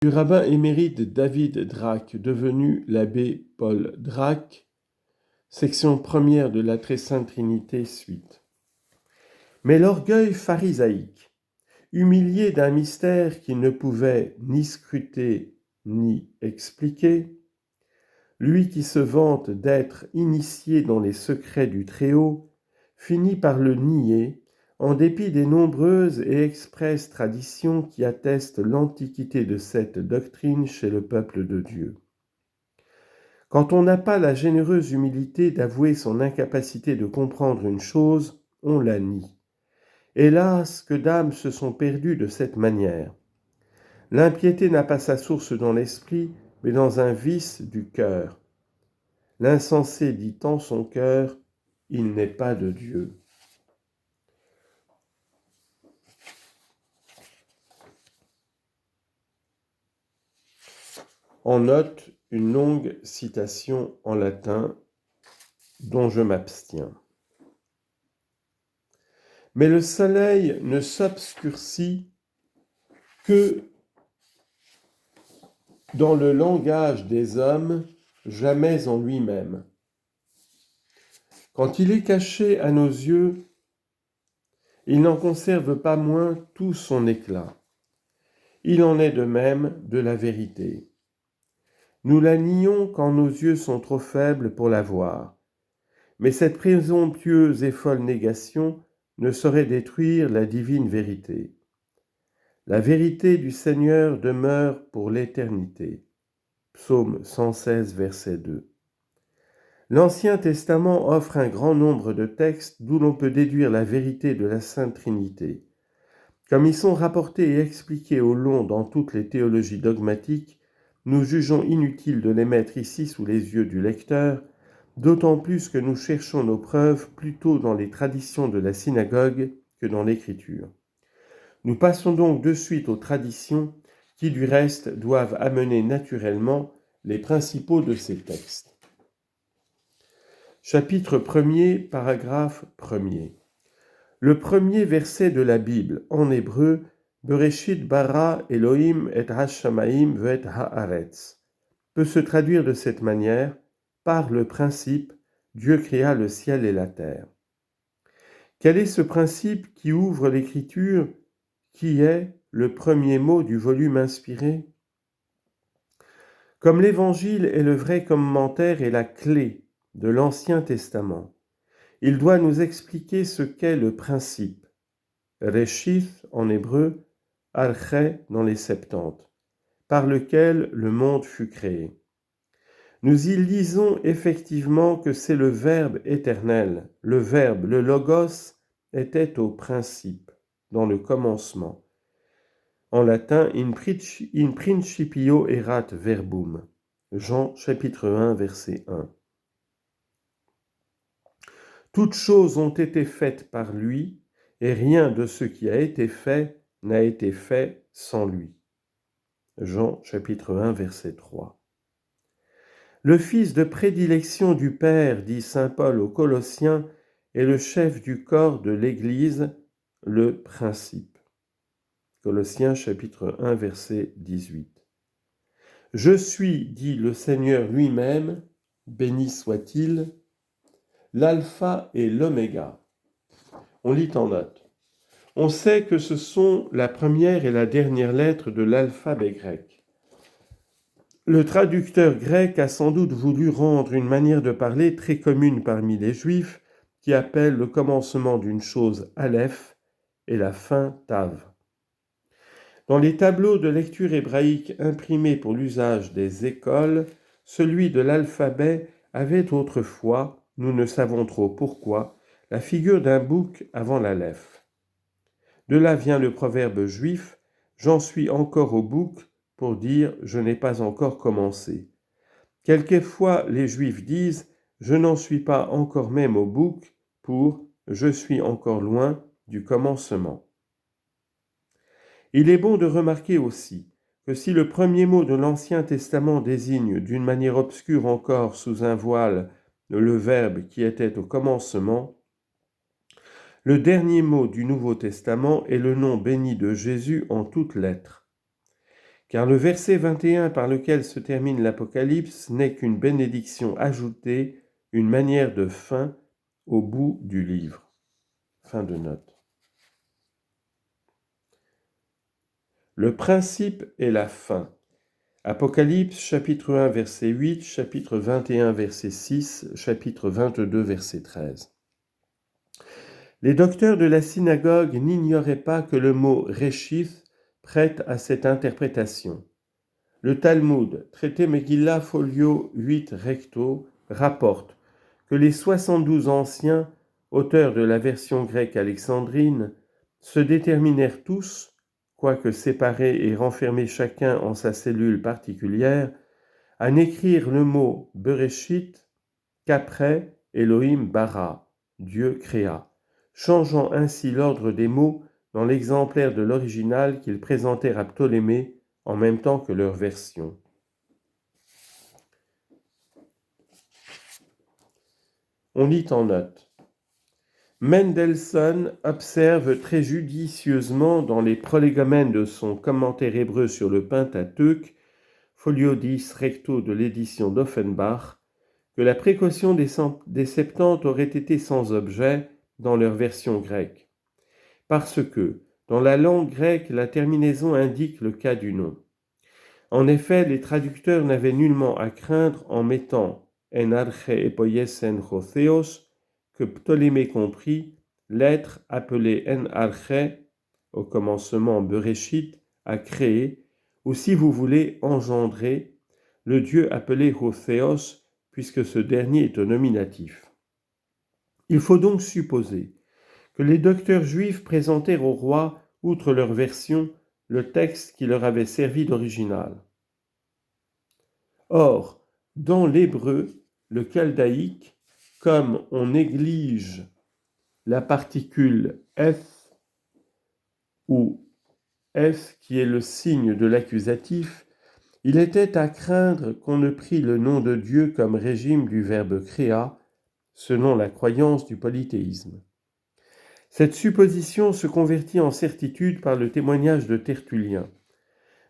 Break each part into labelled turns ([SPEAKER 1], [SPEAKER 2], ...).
[SPEAKER 1] Du rabbin émérite David Drach, devenu l'abbé Paul Drach, section première de la Très Sainte Trinité, suite. Mais l'orgueil pharisaïque, humilié d'un mystère qu'il ne pouvait ni scruter ni expliquer, lui qui se vante d'être initié dans les secrets du Très-Haut, finit par le nier en dépit des nombreuses et expresses traditions qui attestent l'antiquité de cette doctrine chez le peuple de Dieu. Quand on n'a pas la généreuse humilité d'avouer son incapacité de comprendre une chose, on la nie. Hélas, que d'âmes se sont perdues de cette manière. L'impiété n'a pas sa source dans l'esprit, mais dans un vice du cœur. L'insensé dit en son cœur, il n'est pas de Dieu. En note, une longue citation en latin dont je m'abstiens. Mais le soleil ne s'obscurcit que dans le langage des hommes, jamais en lui-même. Quand il est caché à nos yeux, il n'en conserve pas moins tout son éclat. Il en est de même de la vérité. Nous la nions quand nos yeux sont trop faibles pour la voir. Mais cette présomptueuse et folle négation ne saurait détruire la divine vérité. La vérité du Seigneur demeure pour l'éternité. Psaume 116, verset 2. L'Ancien Testament offre un grand nombre de textes d'où l'on peut déduire la vérité de la Sainte Trinité. Comme ils sont rapportés et expliqués au long dans toutes les théologies dogmatiques, nous jugeons inutile de les mettre ici sous les yeux du lecteur, d'autant plus que nous cherchons nos preuves plutôt dans les traditions de la synagogue que dans l'Écriture. Nous passons donc de suite aux traditions qui, du reste, doivent amener naturellement les principaux de ces textes. Chapitre 1er, paragraphe 1er. Le premier verset de la Bible, en hébreu, Bereshit bara Elohim et ha-shamayim ve'et haaretz, peut se traduire de cette manière: par le principe, Dieu créa le ciel et la terre. Quel est ce principe qui ouvre l'écriture, qui est le premier mot du volume inspiré? Comme l'Évangile est le vrai commentaire et la clé de l'Ancien Testament, il doit nous expliquer ce qu'est le principe. Reshith en hébreu, Arché dans les Septante, par lequel le monde fut créé. Nous y lisons effectivement que c'est le Verbe éternel, le Verbe, le Logos, était au principe, dans le commencement. En latin, in principio erat verbum. Jean chapitre 1, verset 1. Toutes choses ont été faites par lui, et rien de ce qui a été fait n'a été fait sans lui. Jean chapitre 1, verset 3. Le fils de prédilection du Père, dit saint Paul aux Colossiens, est le chef du corps de l'Église, le principe. Colossiens chapitre 1, verset 18. Je suis, dit le Seigneur lui-même, béni soit-il, l'alpha et l'oméga. On lit en note. On sait que ce sont la première et la dernière lettre de l'alphabet grec. Le traducteur grec a sans doute voulu rendre une manière de parler très commune parmi les Juifs qui appellent le commencement d'une chose Aleph et la fin Tav. Dans les tableaux de lecture hébraïque imprimés pour l'usage des écoles, celui de l'alphabet avait autrefois, nous ne savons trop pourquoi, la figure d'un bouc avant l'Aleph. De là vient le proverbe juif « J'en suis encore au bouc » pour dire « Je n'ai pas encore commencé ». Quelquefois, les Juifs disent « Je n'en suis pas encore même au bouc » pour « Je suis encore loin du commencement ». Il est bon de remarquer aussi que si le premier mot de l'Ancien Testament désigne d'une manière obscure encore sous un voile le Verbe qui était au commencement, le dernier mot du Nouveau Testament est le nom béni de Jésus en toutes lettres. car le verset 21 par lequel se termine l'Apocalypse n'est qu'une bénédiction ajoutée, une manière de fin au bout du livre. Fin de note. Le principe et la fin. Apocalypse, chapitre 1, verset 8, chapitre 21, verset 6, chapitre 22, verset 13. Les docteurs de la synagogue n'ignoraient pas que le mot « réchif » prête à cette interprétation. Le Talmud, traité Megillah folio 8 recto, rapporte que les 72 anciens, auteurs de la version grecque alexandrine, se déterminèrent tous, quoique séparés et renfermés chacun en sa cellule particulière, à n'écrire le mot Bereshit qu'après Elohim bara, Dieu créa, changeant ainsi l'ordre des mots dans l'exemplaire de l'original qu'ils présentèrent à Ptolémée en même temps que leur version. On lit en note. Mendelssohn observe très judicieusement dans les prolégomènes de son commentaire hébreu sur le Pentateuque, folio 10 recto de l'édition d'Offenbach, que la précaution des Septante aurait été sans objet dans leur version grecque, parce que, dans la langue grecque, la terminaison indique le cas du nom. En effet, les traducteurs n'avaient nullement à craindre en mettant en arche epoiesen hotheos, que Ptolémée comprit, l'être appelé en arche, au commencement Bereshit, à créer, ou si vous voulez, engendrer, le Dieu appelé hotheos, puisque ce dernier est au nominatif. Il faut donc supposer que les docteurs juifs présentèrent au roi, outre leur version, le texte qui leur avait servi d'original. Or, dans l'hébreu, le chaldéique, comme on néglige la particule f ou f qui est le signe de l'accusatif, il était à craindre qu'on ne prît le nom de Dieu comme régime du verbe créa, selon la croyance du polythéisme. Cette supposition se convertit en certitude par le témoignage de Tertullien.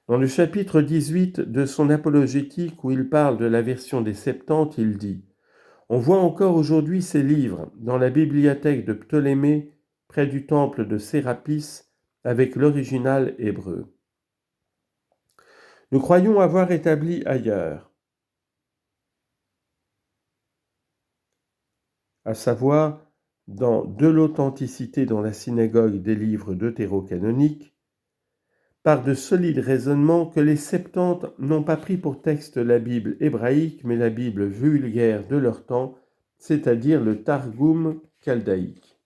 [SPEAKER 1] Dans le chapitre 18 de son apologétique où il parle de la version des Septante, il dit « On voit encore aujourd'hui ces livres dans la bibliothèque de Ptolémée, près du temple de Sérapis, avec l'original hébreu. Nous croyons avoir établi ailleurs, à savoir dans de l'authenticité dans la synagogue des livres deutérocanoniques, par de solides raisonnements que les Septante n'ont pas pris pour texte la Bible hébraïque, mais la Bible vulgaire de leur temps, c'est-à-dire le Targum chaldéique.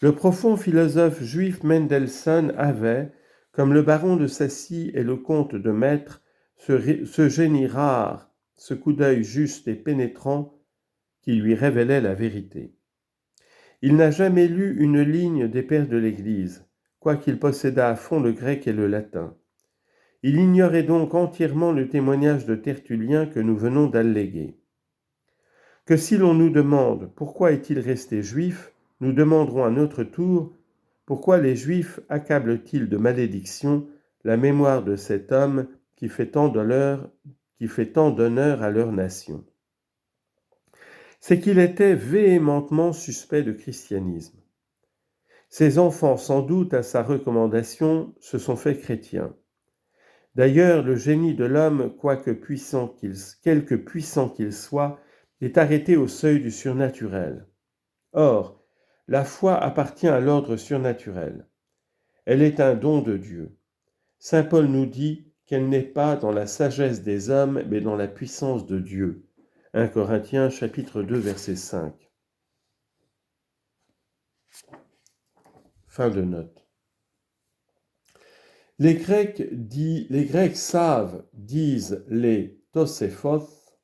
[SPEAKER 1] Le profond philosophe juif Mendelssohn avait, comme le baron de Sacy et le comte de Maistre, ce génie rare, ce coup d'œil juste et pénétrant qui lui révélait la vérité. Il n'a jamais lu une ligne des pères de l'Église, quoiqu'il possédât à fond le grec et le latin. Il ignorait donc entièrement le témoignage de Tertullien que nous venons d'alléguer. Que si l'on nous demande pourquoi est-il resté juif, nous demanderons à notre tour pourquoi les Juifs accablent-ils de malédiction la mémoire de cet homme qui fait tant d'honneur à leur nation. C'est qu'il était véhémentement suspect de christianisme. Ses enfants, sans doute à sa recommandation, se sont faits chrétiens. D'ailleurs, le génie de l'homme, quelque puissant qu'il soit, est arrêté au seuil du surnaturel. Or, la foi appartient à l'ordre surnaturel. Elle est un don de Dieu. Saint Paul nous dit qu'elle n'est pas dans la sagesse des hommes, mais dans la puissance de Dieu. 1 Corinthiens chapitre 2, verset 5. Fin de note. Les Grecs savent, disent les Toséfoth,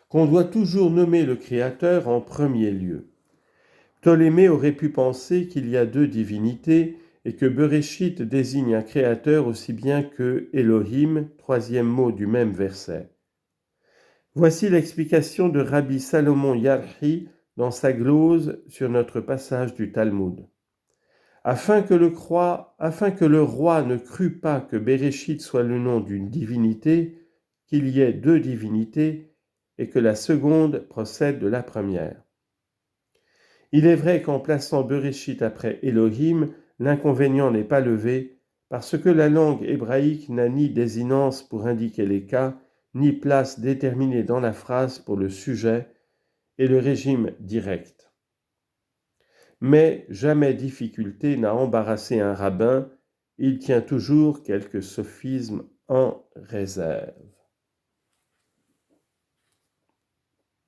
[SPEAKER 1] qu'on doit toujours nommer le Créateur en premier lieu. Ptolémée aurait pu penser qu'il y a deux divinités et que Bereshit désigne un créateur aussi bien que Elohim, troisième mot du même verset. Voici l'explication de Rabbi Salomon Yarhi dans sa glose sur notre passage du Talmud. afin que le roi ne crût pas que Béréchit soit le nom d'une divinité, qu'il y ait deux divinités, et que la seconde procède de la première. Il est vrai qu'en plaçant Béréchit après Elohim, l'inconvénient n'est pas levé, parce que la langue hébraïque n'a ni désinence pour indiquer les cas, ni place déterminée dans la phrase pour le sujet et le régime direct. Mais jamais difficulté n'a embarrassé un rabbin, il tient toujours quelques sophismes en réserve.